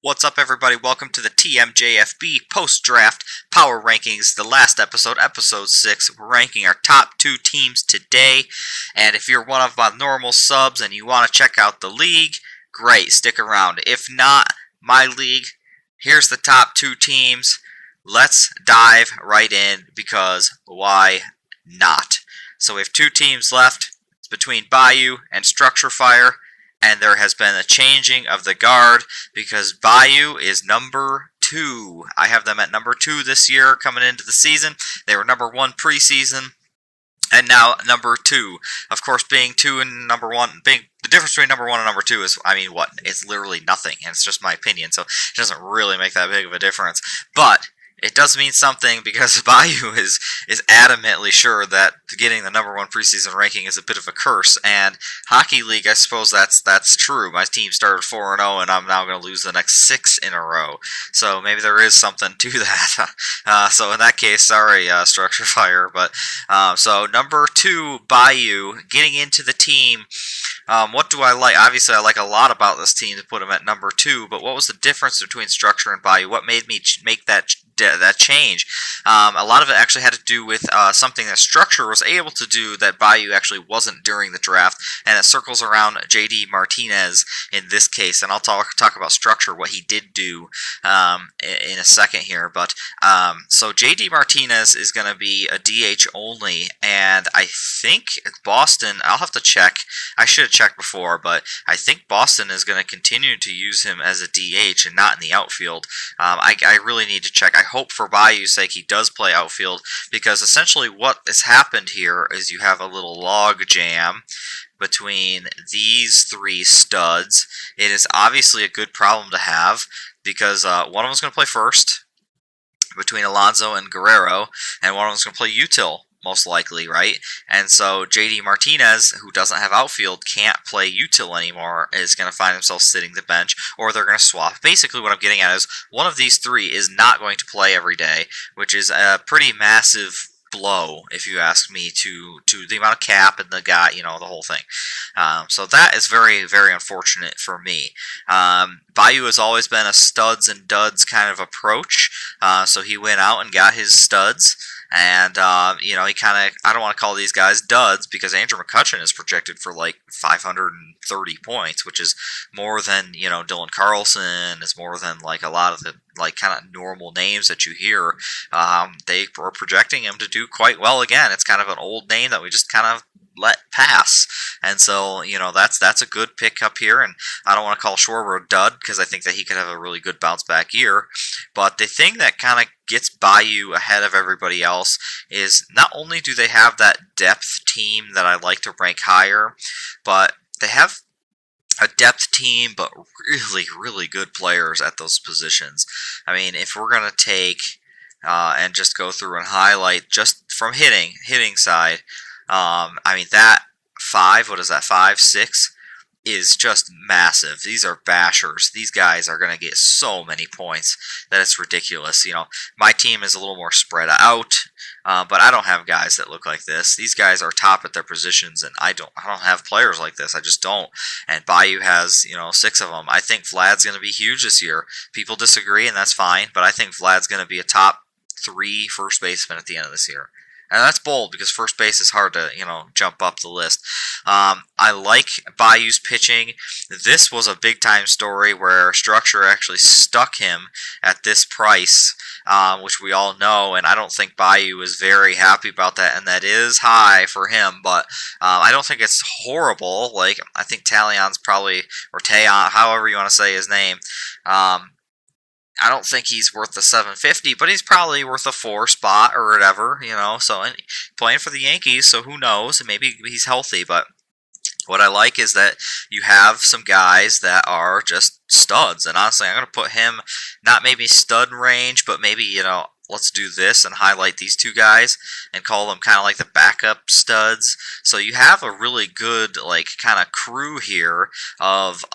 What's up, everybody? Welcome to the TMJFB post-draft power rankings. The last episode, episode 6, we're ranking our top 2 teams today. And if you're one of my normal subs and you want to check out the league, great, stick around. If not, my league, here's the top 2 teams. Let's dive right in because why not? So we have 2 teams left. It's between Bayou and Structure Fire. And there has been a changing of the guard because Bayou is number 2. I have them at number 2 this year coming into the season. They were number 1 preseason, and now number 2. Of course, being 2 and number 1, the difference between number 1 and number 2 is, what? It's literally nothing, and it's just my opinion, so it doesn't really make that big of a difference. But it does mean something because Bayou is adamantly sure that getting the number 1 preseason ranking is a bit of a curse. And Hockey League, I suppose that's true. My team started 4-0, and I'm now going to lose the next 6 in a row. So maybe there is something to that. So in that case, sorry, Structure Fire. But so number 2, Bayou, getting into the team. What do I like? Obviously, I like a lot about this team to put them at number 2. But what was the difference between Structure and Bayou? What made me make that change? A lot of it actually had to do with something that Structure was able to do that Bayou actually wasn't during the draft, and it circles around J.D. Martinez in this case. And I'll talk about Structure, what he did do in a second here. But so J.D. Martinez is going to be a DH only, and I think Boston, I'll have to check. I should have checked before, but I think Boston is going to continue to use him as a DH and not in the outfield. I really need to check. I hope for Bayou's sake he does play outfield, because essentially what has happened here is you have a little log jam between these 3 studs. It is obviously a good problem to have because one of them is going to play first between Alonso and Guerrero, and one of them is going to play util, most likely, right? And so J.D. Martinez, who doesn't have outfield, can't play util anymore, is going to find himself sitting the bench, or they're going to swap. Basically what I'm getting at is one of these 3 is not going to play every day, which is a pretty massive blow, if you ask me, to the amount of cap and the guy, the whole thing. So that is very, very unfortunate for me. Bayou has always been a studs and duds kind of approach, so he went out and got his studs. And, he kind of, I don't want to call these guys duds because Andrew Mccutchen is projected for like 530 points, which is more than, Dylan Carlson, is more than like a lot of the like kind of normal names that you hear. They were projecting him to do quite well again. It's kind of an old name that we just kind of let pass, and so that's a good pickup here. And I don't want to call Schwarber a dud because I think that he could have a really good bounce back year. But the thing that kind of gets Bayou ahead of everybody else is not only do they have that depth team that I like to rank higher, but they have a depth team, but really, really good players at those positions. I mean, if we're going to take and just go through and highlight just from hitting side, I mean, that 5, what is that, 5, 6, is just massive. These are bashers. These guys are going to get so many points that it's ridiculous. My team is a little more spread out, but I don't have guys that look like this. These guys are top at their positions, and I don't have players like this. I just don't. And Bayou has, 6 of them. I think Vlad's going to be huge this year. People disagree, and that's fine, but I think Vlad's going to be a top 3 first baseman at the end of this year. And that's bold because first base is hard to, jump up the list. I like Bayou's pitching. This was a big-time story where Structure actually stuck him at this price, which we all know, and I don't think Bayou is very happy about that, and that is high for him, but I don't think it's horrible. Like, I think Talion's probably, or Tayon, however you want to say his name, I don't think he's worth the 750, but he's probably worth a 4 spot or whatever, So playing for the Yankees, so who knows? Maybe he's healthy, but what I like is that you have some guys that are just studs, and honestly, I'm going to put him not maybe stud range, but maybe let's do this and highlight these 2 guys and call them kind of like the backup studs. So you have a really good like kind of crew here of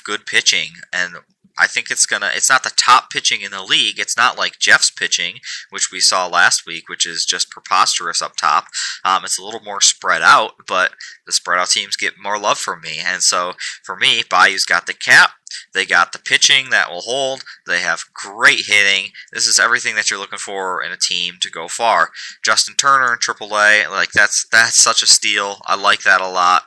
good pitching, and I think it's not the top pitching in the league. It's not like Jeff's pitching, which we saw last week, which is just preposterous up top. It's a little more spread out, but the spread out teams get more love from me. And so for me, Bayou's got the cap. They got the pitching that will hold. They have great hitting. This is everything that you're looking for in a team to go far. Justin Turner in AAA, like that's such a steal. I like that a lot.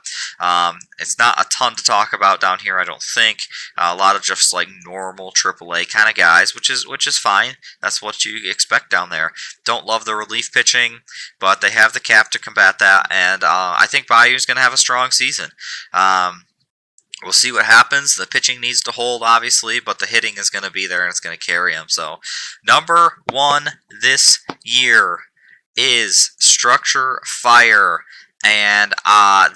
It's not a ton to talk about down here, I don't think. A lot of just like normal AAA kind of guys, which is fine. That's what you expect down there. Don't love the relief pitching, but they have the cap to combat that, and I think Bayou's going to have a strong season. We'll see what happens. The pitching needs to hold, obviously, but the hitting is going to be there and it's going to carry them. So, number 1 this year is Structure Fire. And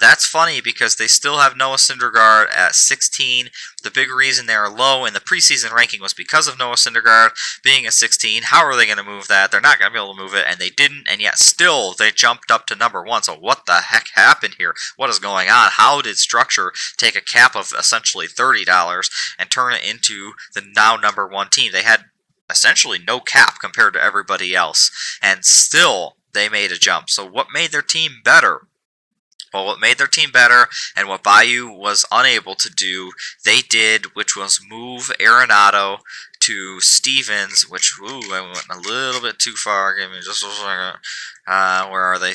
that's funny because they still have Noah Syndergaard at 16. The big reason they are low in the preseason ranking was because of Noah Syndergaard being a 16. How are they going to move that? They're not going to be able to move it, and they didn't, and yet still they jumped up to number 1. So what the heck happened here? What is going on? How did Structure take a cap of essentially $30 and turn it into the now number 1 team? They had essentially no cap compared to everybody else, and still they made a jump. So what made their team better? Well, what made their team better and what Bayou was unable to do, they did, which was move Arenado to Stevens, which, I went a little bit too far. Give me just a second. Where are they?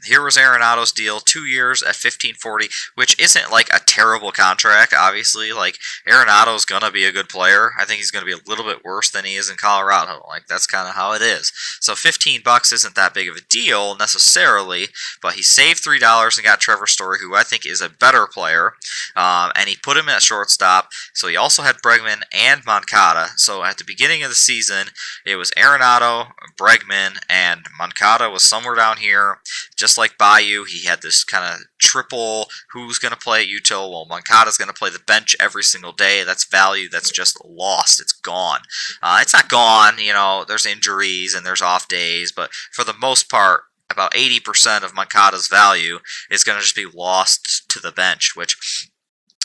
Here was Arenado's deal, 2 years at $15.40, which isn't like a terrible contract, obviously. Like, Arenado's going to be a good player. I think he's going to be a little bit worse than he is in Colorado. Like, that's kind of how it is. So $15 isn't that big of a deal necessarily, but he saved $3 and got Trevor Story, who I think is a better player, and he put him at shortstop. So he also had Bregman and Moncada. So at the beginning of the season, it was Arenado, Bregman, and Moncada was somewhere down here. Just like Bayou, he had this kind of triple, who's going to play at Util? Well, Moncada's going to play the bench every single day. That's value that's just lost. It's gone. It's not gone, there's injuries and there's off days, but for the most part, about 80% of Moncada's value is going to just be lost to the bench, which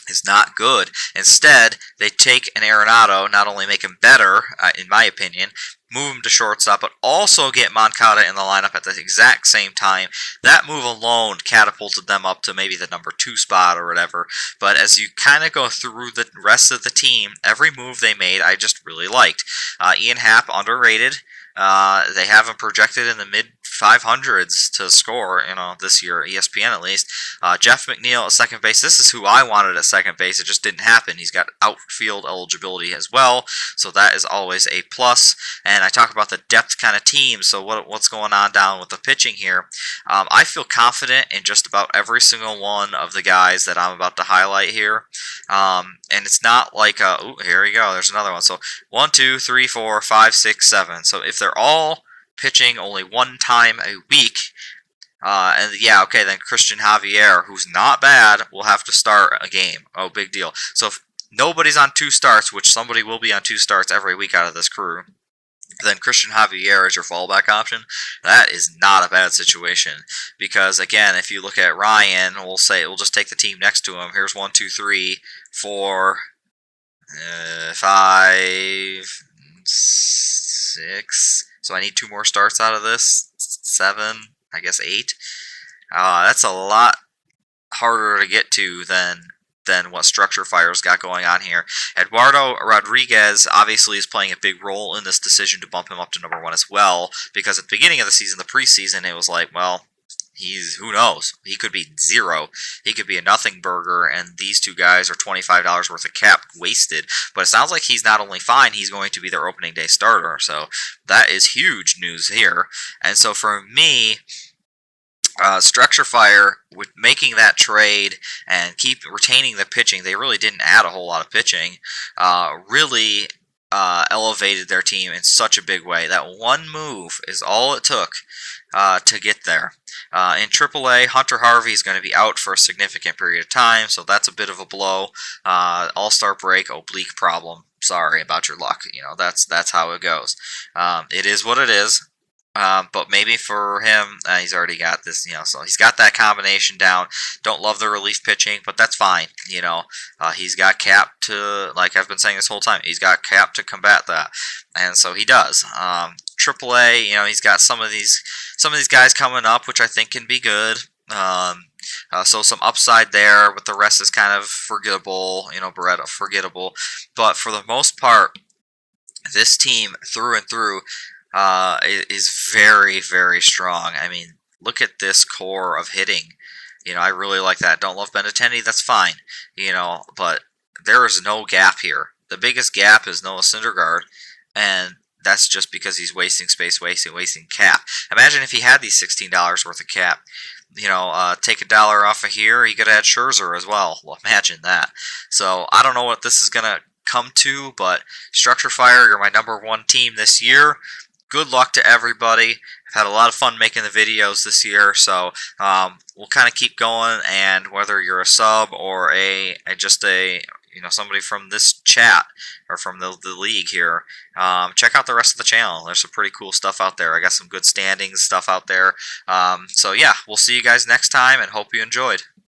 is not good. Instead, they take an Arenado, not only make him better, in my opinion, move him to shortstop, but also get Moncada in the lineup at the exact same time. That move alone catapulted them up to maybe the number 2 spot or whatever. But as you kind of go through the rest of the team, every move they made I just really liked. Ian Happ, underrated. They have him projected in the mid 500s to score, this year, ESPN at least. Jeff McNeil at second base. This is who I wanted at second base. It just didn't happen. He's got outfield eligibility as well, so that is always a plus. And I talk about the depth kind of team, so what's going on down with the pitching here? I feel confident in just about every single one of the guys that I'm about to highlight here. And it's not like, here we go, there's another one. So 1, 2, 3, 4, 5, 6, 7. So if they're all pitching only 1 time a week, then Christian Javier, who's not bad, will have to start a game. Oh, big deal. So if nobody's on 2 starts, which somebody will be on 2 starts every week out of this crew, then Christian Javier is your fallback option. That is not a bad situation because, again, if you look at Ryan, we'll just take the team next to him. Here's 1, 2, 3, 4, 5, 6. So I need 2 more starts out of this. 7, I guess 8. That's a lot harder to get to than what Structure Fire's got going on here. Eduardo Rodriguez obviously is playing a big role in this decision to bump him up to number 1 as well, because at the beginning of the season, the preseason, it was like, well, who knows? He could be 0. He could be a nothing burger, and these 2 guys are $25 worth of cap wasted. But it sounds like he's not only fine, he's going to be their opening day starter. So that is huge news here. And so for me, Structure Fire, with making that trade and keep retaining the pitching, they really didn't add a whole lot of pitching, really elevated their team in such a big way. That one move is all it took to get there. In AAA, Hunter Harvey is going to be out for a significant period of time, so that's a bit of a blow. All-Star break, oblique problem. Sorry about your luck. That's how it goes. It is what it is. But maybe for him, he's already got this, so he's got that combination down. Don't love the relief pitching, but that's fine. He's got cap to, like I've been saying this whole time, he's got cap to combat that, and so he does. AAA, he's got some of these guys coming up, which I think can be good. So some upside there, but the rest is kind of forgettable. Beretta forgettable. But for the most part, this team through and through is very, very strong. I mean, look at this core of hitting. I really like that. Don't love Benintendi, that's fine. But there is no gap here. The biggest gap is Noah Syndergaard, and that's just because he's wasting space, wasting cap. Imagine if he had these $16 worth of cap. Take $1 off of here, he could add Scherzer as well. Well, imagine that. So I don't know what this is gonna come to, but Structure Fire, you're my #1 team this year. Good luck to everybody. I've had a lot of fun making the videos this year, so we'll kind of keep going. And whether you're a sub or just a somebody from this chat or from the league here, check out the rest of the channel. There's some pretty cool stuff out there. I got some good standings stuff out there. So yeah, we'll see you guys next time, and hope you enjoyed.